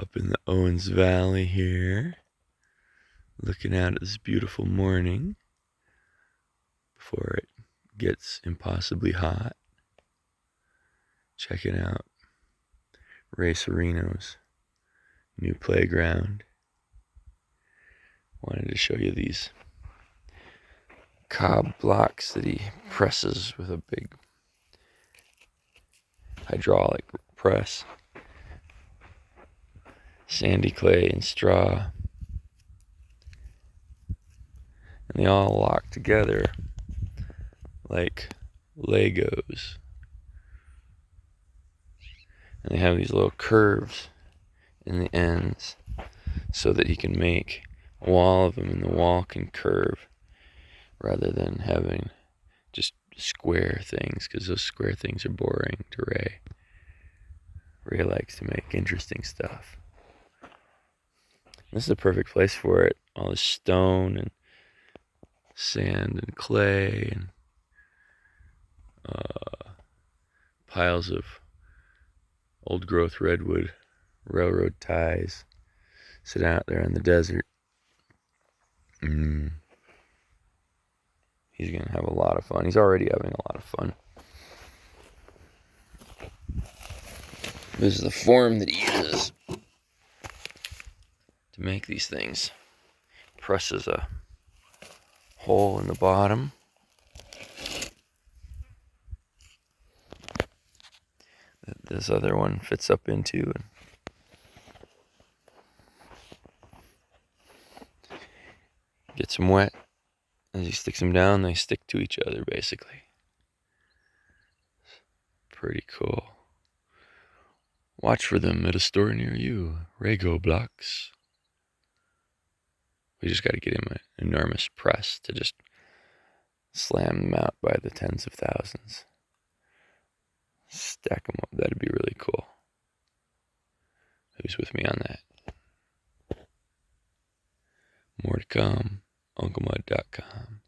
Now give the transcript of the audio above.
Up in the Owens Valley here, looking out at this beautiful morning before it gets impossibly hot. Checking out Ray Sereno's new playground. Wanted to show you these cob blocks that he presses with a big hydraulic press. Sandy clay and straw. And they all lock together like Legos. And they have these little curves in the ends so that you can make a wall of them, and the wall can curve rather than having just square things, because those square things are boring to Ray. Ray likes to make interesting stuff. This is a perfect place for it. All this stone and sand and clay and piles of old growth redwood, railroad ties sit out there in the desert. He's going to have a lot of fun. He's already having a lot of fun. This is the form that he uses to make these things. Presses a hole in the bottom. That this other one fits up into. And gets them wet. As he sticks them down, they stick to each other, basically. Pretty cool. Watch for them at a store near you. Raygo blocks. We just got to get him an enormous press to just slam them out by the tens of thousands. Stack them up. That'd be really cool. Who's with me on that? More to come. UncleMud.com.